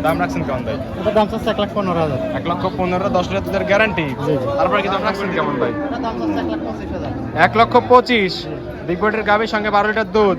দাম রাখছেন কেমন ভাই? এটা দাম চাচ্ছে 1,15,000। 1,15,000 10 লিটার দুধের গ্যারান্টি। জি। তারপরে কি দাম রাখছেন কেমন ভাই? এটা দাম চাচ্ছে 1,25,000। 1,25,000 বিগ বডির গাভীর সঙ্গে 12 লিটার দুধ।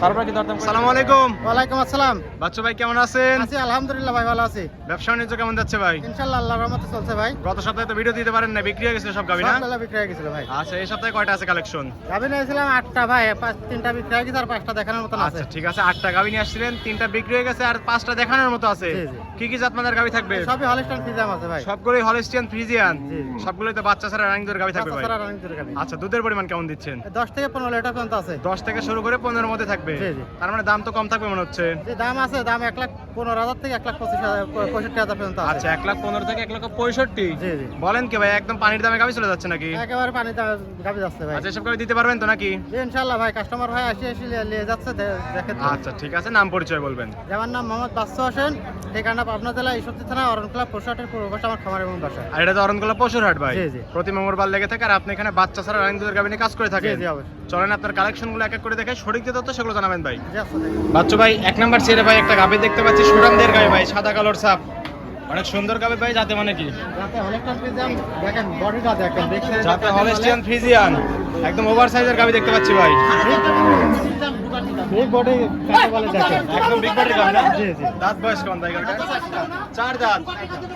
তারপরে কি দরদাম? আসসালামু আলাইকুম। ওয়ালাইকুম আসসালাম। বাচ্চু ভাই কেমন আছেন? আছি আলহামদুলিল্লাহ ভাই, ভালো আছি। ব্যবসা বাণিজ্য কেমন যাচ্ছে ভাই? ইনশাআল্লাহ আল্লাহর রহমতে চলছে ভাই। গত সপ্তাহে তো ভিডিও দিতে পারেন না, বিক্রি হয়ে গেছে সব গাভী না? সবগুলা বিক্রি হয়ে গেছিল ভাই। আচ্ছা, এই সপ্তাহে কয়টা আছে কালেকশন? গাভী নিয়েছিলাম 8টা ভাই, 3টা বিক্রি হয়ে গেছে আর 5টা দেখানোর মতন আছে। আচ্ছা ঠিক আছে, 8টা গাভী নিয়ে আসছিলেন, 3টা বিক্রি হয়ে গেছে আর 5টা দেখানোর মতো আছে। জি, জি। কি কি জাতমানের গাভী থাকবে? সবই হলস্টাইন ফ্রিজিয়ান আছে ভাই। সবগুলোই হলস্টিয়ান ফ্রিজিয়ান। জি, জি। সবগুলোই তো বাচ্চা ছাড়া রানিং দুধের গাভী থাকবে ভাই। বাচ্চা ছাড়া রানিং দুধের গাভী। আচ্ছা, দুধের পরিমাণ কেমন দিচ্ছেন? 10 থেকে 15 লিটার পর্যন্ত আছে। 10 থেকে শুরু করে 15 এর মধ্যে থাকবে। জি, জি। তার মানে দাম তো কম থাকবে মনে হচ্ছে। যে দাম আছে, দাম 1,15,000 থেকে 1,65,000 পর্যন্ত আছে। আচ্ছা, 1,15,000 থেকে 1,65,000। জি, জি। বলেন কি ভাই, একদম পানির দামে গাভী চলে যাচ্ছে নাকি? একেবারে পানিতে গাভী যাচ্ছে ভাই। আচ্ছা, এসব গাভী দিতে পারবেন তো নাকি? জি ইনশাআল্লাহ ভাই, কাস্টমার ভাই আসি নিয়ে যাচ্ছে, দেখেন তো। আচ্ছা ঠিক আছে, নাম পরিচয় বলবেন। আমার নাম মোহাম্মদ বাদশা হোসেন, ঠিকানা পাবনা জেলা ঈশ্বরদী থানা অরণ ক্লাব পোশাটের পূর্ব পাশে আমার খামার এবং বাসা। আর এটা তো অরণকোলা পশুর হাট ভাই। জি, জি। প্রতি মঙ্গলবার লেগে থাকে আর আপনি এখানে বাচ্চা ছাড়া রানিং দুধের গাভী নিয়ে কাজ করে জি থাকেন। জি অবশ্যই। চলেন আপনার কালেকশনগুলো এক এক করে দেখাই, সঠিক যে তথ্য সেগুলো জানাবেন ভাই। জি আচ্ছা দেখুন। বাচ্চু ভাই, 1 নাম্বার ছেড়ে ভাই একটা গাভী দেখতে পাচ্ছি, সুরামদের গাভী ভাই, সাদা কালোর ছাপ, অনেক সুন্দর গাভী ভাই। যাতে মানে কি? যাতে হলস্টাইন ফ্রিজিয়ান, দেখেন বডিটা দেখেন, দেখতে যাতে হলস্টিয়ান ফ্রিজিয়ান, একদম ওভার সাইজের গাভী দেখতে পাচ্ছি ভাই। বিগ বডি কাকে বলে দেখেন। একদম বিগ বডির গাভী না? জি জি। দাঁত বয়স কেমন ভাই গাভীটা? 4 দাঁত।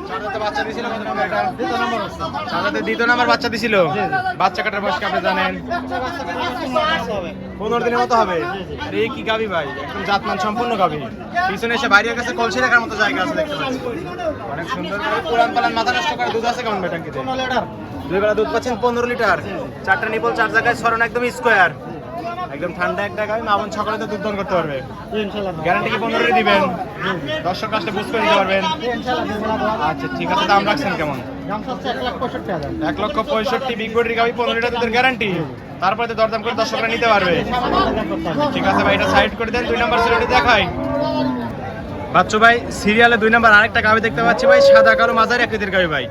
4 দাঁতে বাচ্চা দিছিল কত নাম্বার এটা? দ্বিতীয় নম্বর হচ্ছে। 4 দাঁতে দ্বিতীয় নাম্বার বাচ্চা দিছিল। জি, জি। বাচ্চা কাটার বয়স কি আপনি জানেন? 15 দিনের মতো হবে। আর এই কি গাভী ভাই, একদম জাতমান সম্পূর্ণ গাভী। পিছনে এসে বাইরে কাছে কলসি রাখার মতো জায়গা আছে দেখতে পাচ্ছি। অনেক সুন্দর গাভী, পুরান পালান মাথা নষ্ট করে। দুধ আছে কেমন ভাই ট্যাঙ্কিতে? 15 লিটার। দুই বেলা দুধ পাচ্ছেন 15 লিটার। 4টা নিপল 4 জায়গায় সরানো, একদম স্কয়ার, একদম ঠান্ডা একটা গাভী। মা বোন সকালে তো দুধ দান করতে পারবে। জি ইনশাআল্লাহ। গ্যারান্টি কি 15 দিবেন? দর্শক আসলে বুঝ করে নিতে পারবেন। জি ইনশাআল্লাহ দেবো। আচ্ছা ঠিক আছে, দাম রাখছেন কেমন? দাম হচ্ছে 1,65,000। 1,65,000 বিগ বডির গাভী, 15 লিটার দুধের গ্যারান্টি। তারপরে তো দরদাম করে দর্শকরা নিতে পারবে। ঠিক আছে ভাই, এটা সাইড করে দেন। 2 নাম্বার সিরিয়ালটি দেখাই। বাচ্চু ভাই, সিরিয়ালে 2 নাম্বার আরেকটা গাভী দেখতে পাচ্ছি ভাই, সাদা কালো মাঝারি আকৃতির গাভী ভাই।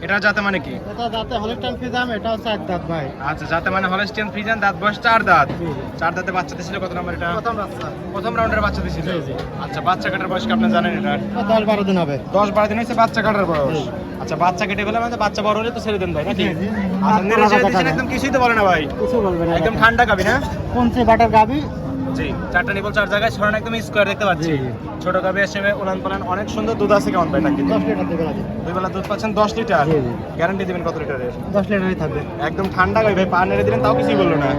এটা যাতে মানে কি? এটা যাতে হলস্টাইন ফ্রিজিয়ান, এটাও 4 দাঁত ভাই। আচ্ছা, যাতে মানে হলস্টিয়ান ফ্রিজিয়ান, দাঁত বয়স 4 দাঁত। জি, জি। 4 দাঁতে বাচ্চা দিছিল কত নাম্বার এটা? প্রথম বাচ্চা। প্রথম রাউন্ডের বাচ্চা দিছিল। জি, জি। আচ্ছা, বাচ্চা কাটার বয়স কি আপনি জানেন এটা? 10-12 দিন হবে। 10-12 দিন হয়েছে বাচ্চা কাটার বয়স। জি। আচ্ছা, বাচ্চা কেটে ফেলে মানে বাচ্চা বড় হলে তো ছেড়ে দেন ভাই নাকি? জি, জি। আচ্ছা, নেড়ে চেড়ে দিয়েছেন, কথা একদম কিছুই তো বলে না ভাই। কিছু বলবেন না। একদম ঠান্ডা গাভী না? পঞ্চে বাটার গাভী। জি, 4টা নিপল 4 জায়গায় ছড়ানো, একদম স্কয়ার দেখতে পাচ্ছি। জি, জি। ছোট গাভী হিসেবে উলান পালান, অনেক সুন্দর। দুধ আছে কেমন ভাই নাকি? 10 লিটার দেবে লাগে। দুই বেলা দুধ পাচ্ছেন 10 লিটার। জি, জি। গ্যারান্টি দিবেন কত লিটারের? 10 লিটারই থাকবে। একদম ঠান্ডা গাভী ভাই, পা নেড়ে দিলেন তাও কিছুই বললো না।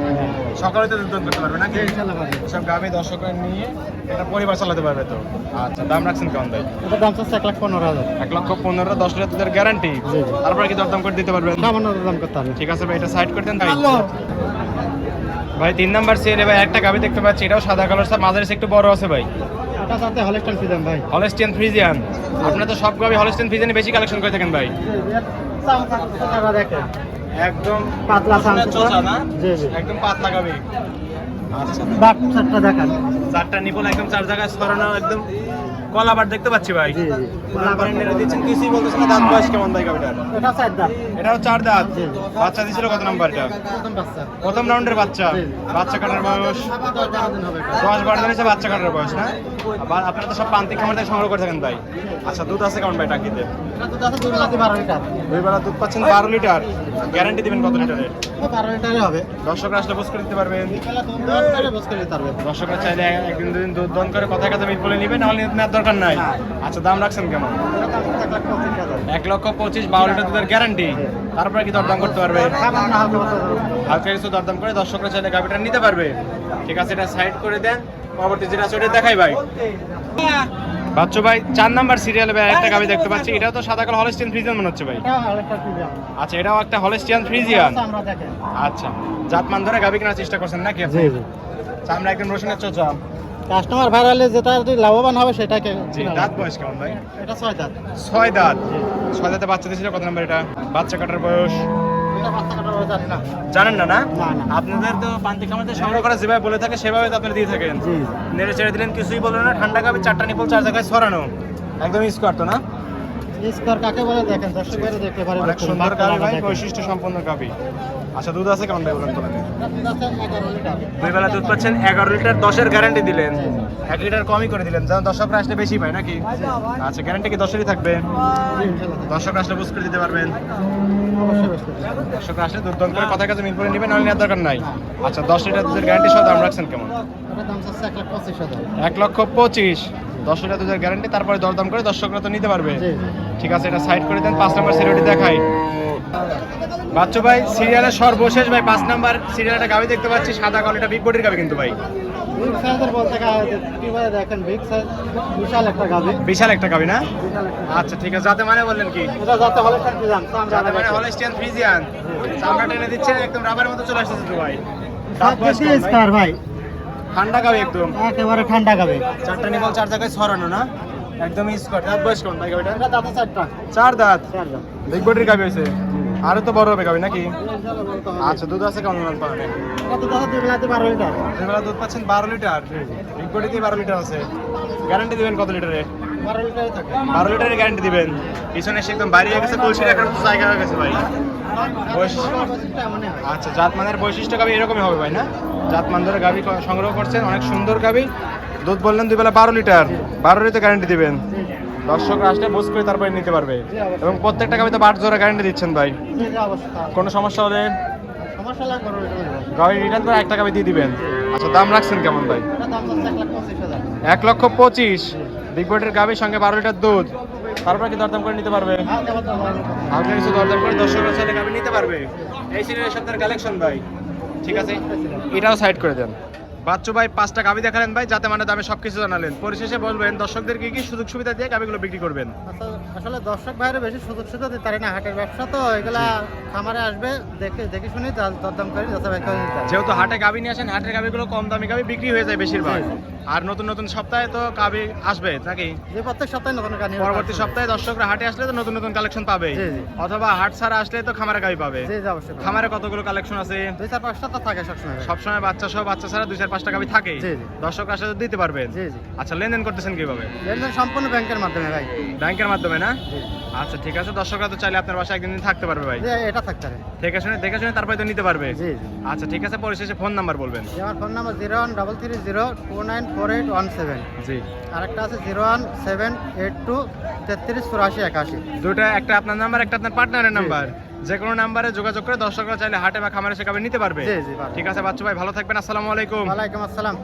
সকালে তো দুধ দান করতে পারবে নাকি? ইনশাআল্লাহ পাবে। সব গাভী দর্শকরা নিয়ে এটা পরিবার চালাতে পারবে তো। আচ্ছা, দাম রাখছেন কেমন ভাই? এটা দাম হচ্ছে 1,15,000। 1,15,000 10 লিটার দুধের গ্যারান্টি। জি, জি। তারপরে কি দরদাম করে দিতে পারবেন? সামান্য দাম করতে হবে। ঠিক আছে ভাই, এটা সাইড করে দেন ভাই। ভাই 3 নাম্বার সিরিয়ালে ভাই একটা গাভী দেখতে পাচ্ছি, এটাও সাদা কালার, সব মাঝারি একটু বড় আছে ভাই। এটা সাথে হলস্টাইন ফ্রিজিয়ান ভাই। Holstein Friesian. আপনারা তো সব গাভী হলস্টিয়ান ফ্রিজিয়ানে বেশি কালেকশন করে থাকেন ভাই। দেখেন একদম পাতলা সামনে চোচা না? জি জি। একদম পাতলা গাভী। আচ্ছা, বাট চারটা দেখেন। 4টা নিপল একদম 4 জায়গায় ছড়ানো, একদম কলাবার দেখতে পাচ্ছি ভাই। জি জি। কলাবার নেড়ে দিচ্ছেন, কিছুই বলতেছেন না। দাঁত বয়স কেমন ভাই গাভীটার? এটা 4 দাঁত। এটাও 4 দাঁত। জি। বাচ্চা দিছিল কত নাম্বার এটা? প্রথম বাচ্চা। প্রথম রাউন্ডের বাচ্চা। জি। বাচ্চা কাটার বয়স 10-12 দিন হবে এটা। 10-12 দিন হচ্ছে বাচ্চা কাটার বয়স না? আবার আপনারা তো সব প্রান্তিক খামার থেকে সংগ্রহ করে থাকেন ভাই। আচ্ছা, দুধ আছে কেমন ভাই টাঙ্কিতে? এটা দুধ আছে 2 বেলাতে 12 লিটার। দুই বেলা দুধ পাচ্ছেন 12 লিটার। গ্যারান্টি দিবেন কত লিটারের? 12 লিটারই হবে। দর্শকরা আসলে বুঝ করে দিতে পারবেন। বেলা দুধ করে বস করে দিতে পারবে। দর্শকরা চাইলে একদিন দুদিন দুধ দন করে কথা কথা মিট বলে নেবেন, নাহলে নেওয়ার দরকার নাই। আচ্ছা, দাম রাখছেন কেমন? এটা দাম 1,25,000। 1,25,000 12 লিটার দুধের গ্যারান্টি। তারপরে কি দরদাম করতে পারবে? খাবার না হালকা পাতলা দাম। হালকা কিছু দরদাম করে দর্শকরা চাইলে গাভিটা নিতে পারবে। ঠিক আছে, এটা সাইড করে দেন। পরবর্তী যেটা আছে ওটা দেখাই ভাই। বাচ্চু ভাই 4 নাম্বার সিরিয়ালে ভাই একটা গাভি দেখতে পাচ্ছি, এটাও তো সাদা কালো হলস্টিয়ান ফ্রিজিয়ান মনে হচ্ছে ভাই। এটা হলস্টাইন ফ্রিজিয়ান। আচ্ছা, এটাও একটা হলস্টিয়ান ফ্রিজিয়ান। আমরা দেখেন। আচ্ছা, জাতমান ধরে গাভি কেনার চেষ্টা করছেন নাকি আপনি? জি জি। আমরা একদম রসুনের চোচা। কাস্টমার ভাইরালে যেটা লাভবান হবে সেটাকে। জি, দাঁত বয়স কেমন ভাই? এটা 6 দাঁত। 6 দাঁত। 6 দাঁতে বাচ্চা দিয়েছিল কত নাম্বার এটা? বাচ্চা কাটার বয়স এটা বাচ্চা কাটার বয়স জানি না। জানেন না? না না, না। আপনাদের তো প্রান্তিক খামারে সংগ্রহ করা যেভাবে বলে থাকে সেভাবে তো আপনারা দিয়ে থাকেন। জি। নেড়ে চেড়ে দিলেন, কিছুই বললেন না। ঠান্ডা গাভি 4টা নিপল 4 জায়গায় ছড়ানো, একদম স্কোয়ার তো না? স্কোর কাকে বলে দেখেন, দর্শক ভাইরা দেখতে পারে। অনেক সুন্দর গাভি ভাই, বৈশিষ্ট্য সম্পন্ন গাভি। আচ্ছা দুধ আছে কেমন ভাই বলেন তো? দুধ আছে 11 লিটার। দুই বেলা দুধ পাচ্ছেন, 11 লিটার, 10-এর গ্যারান্টি দিলেন, 1 লিটার কমই করে দিলেন, যেন দর্শকরা আসলে বেশি পায় নাকি? আচ্ছা গ্যারান্টি কি 10-এরই থাকবে? জি, ইনশাআল্লাহ। দর্শকরা আসলে বুঝ করে দিতে পারবেন? অবশ্যই বুঝতে পারছি। দর্শকরা আসলে দুধ দন করে কথা কাছে মিল করে নেবেন, নাহলে নেওয়ার দরকার নাই। আচ্ছা 10 লিটার দুধের গ্যারান্টি সহ দাম রাখছেন কেমন? এটার দাম চাচ্ছে 1,25,000। 1,25,000, 10 লিটার দুধের গ্যারান্টি, তারপরে দরদাম করে দর্শকরা তো নিতে পারবে। জি, জি। ঠিক আছে, এটা সাইড করে দেন। 5 নাম্বার সিরিয়ালটি দেখাই। বাচ্চু ভাই সিরিয়ালের সর্বশেষ ভাই 5 নাম্বার সিরিয়ালটা গাবি দেখতে পাচ্ছি, সাদা কালোটা বিগ বডির গাবি কিন্তু ভাই। বিগ সাইজের বলতে কিভাবে দেখেন, বিগ সাইজ বিশাল একটা গাভী। বিশাল একটা গাবি না? বিশাল একটা। আচ্ছা ঠিক আছে, যাতে মানে বললেন কি? এটা যাতে হলে থাকতে জান তো আমরা যাতে মানে হলস্টিয়ান ফ্রিজিয়ান, চামড়া টেনে দিচ্ছেন, একদম রাবারের মতো চলে আসতেছে তো ভাই। দাঁত বয়স কম ভাই? স্কার ভাই, ঠান্ডা গাবি একদম, একেবারে ঠান্ডা গাভী। চারটা নিবল 4 জায়গায় ছড়ানো না, একদম স্কোয়ার। দাঁত বয়স কোন ভাই গাবিটা? এটা দাঁতে 4টা। 4 দাঁত, 4 দাঁত। বিগ বডির গাবি হয়েছে, আরো তো বড় হবে গাবি নাকি? ইনশাআল্লাহ বলতে হবে। আচ্ছা দুধ আছে কেমন মান পাবেন? এটা তো দাদা 2 বেলাতে 12 লিটার। দুবেলা দুধ পাচ্ছেন 12 লিটার, বিগ বডিতে 12 লিটার আছে। গ্যারান্টি দিবেন কত লিটারে? 12 লিটারই থাকে। 12 লিটারের গ্যারান্টি দিবেন। পিছনে সে একদম বাইরে গেছে, কলসি রাখার মতো জায়গা হয়ে গেছে ভাই। এমনই হয়। আচ্ছা জাতমানের বৈশিষ্ট্য গাবি এরকমই হবে ভাই না? জাতমান ধরে গাবি সংগ্রহ করছেন, অনেক সুন্দর গাবি। দুধ বললেন দুই বেলা 12 লিটার, 12 লিটার গ্যারান্টি দিবেন। দর্শকরা আসলে বুঝ করে তারপরে নিতে পারবে, এবং প্রত্যেকটা গাবিতে 12 জোড়া গ্যারান্টি দিচ্ছেন ভাই। জি, জি, অবশ্যই। কোনো সমস্যা হলে সমস্যা লাগবে না, এটা দেবো। গাবি রিটার্ন করে 1 টাকা দিয়ে দিবেন। আচ্ছা দাম রাখছেন কেমন ভাই? এটা দাম চাচ্ছে 1,25,000। 1,25,000, বিগ বডির গাবির সঙ্গে 12 লিটার দুধ, তারপরে কি দরদাম করে নিতে পারবে? হালকা পাতলা ভালো। হালকা কিছু দরদাম করে দর্শকরা চাইলে গাবি নিতে পারবে। এই সিরিয়ালের সপ্তাহের কালেকশন ভাই। ঠিক আছে, এটাও সাইড করে দেন। বাচ্চু ভাই 5টা গাবি দেখালেন ভাই, যাতে মানে দামে সবকিছু জানালেন। পরিশেষে বলবেন দর্শকদেরকে কি সুযোগ সুবিধা দিয়ে গাবিগুলো বিক্রি করবেন? আচ্ছা, আসলে দর্শক ভাইরা বেশি সুযোগ সুবিধা দিতে পারে না, হাটের ব্যবসা তো এগুলা খামারে আসবে, দেখে শুনে দরদাম করে যাচাই করে নিতে হবে। যেহেতু হাটে গাবি নিয়ে আসেন, হাটের গাবিগুলো কম দামি গাবি বিক্রি হয়ে যায় বেশিরভাগ। জি, জি। আর নতুন নতুন সপ্তাহে তো গাবি আসবে নাকি? যে প্রত্যেক সপ্তাহে নতুন গাড়ি পরবর্তী সপ্তাহে দর্শকরা হাটে আসলে তো নতুন নতুন কালেকশন পাবে, জি, জি। অথবা হাট ছাড়া আসলে তো খামারে গাবি পাবে। জি, জি, অবশ্যই। খামারে কতগুলো কালেকশন আছে? 2-4-5টা তো থাকে সবসময়। সবসময় বাচ্চা সহ, বাচ্চা ছাড়া 2-4-5টা গাবি থাকে। জি, জি। দর্শক আসলে দিতে পারবেন। জি, জি। আচ্ছা লেনদেন করতেছেন কিভাবে? লেনদেন সম্পূর্ণ ব্যাংকের মাধ্যমে ভাই। ব্যাংকের মাধ্যমে না? জি। আচ্ছা ঠিক আছে, দর্শকরা তো চাইলে আপনার বাসায় একদিন থাকতে পারবে ভাই। জি, এটা থাকতে পারে। দেখে শুনে তারপরে তো নিতে পারবে। জি, জি। আচ্ছা ঠিক আছে, পরিশেষে ফোন নাম্বার বলবেন। যে আমার ফোন নাম্বার 013302948117। জি, আরেকটা আছে 01782338481। দুটো, একটা আপনার নাম্বার, একটা আপনার পার্টনারের নাম্বার। যে কোনো নাম্বারে যোগাযোগ করে দর্শকরা চাইলে হাটে বা খামারে সে গাবি নিতে পারবে। জি, জি, পারবে। ঠিক আছে বাচ্চু ভাই, ভালো থাকবেন। আসসালামু আলাইকুম। ওয়ালাইকুম আসসালাম।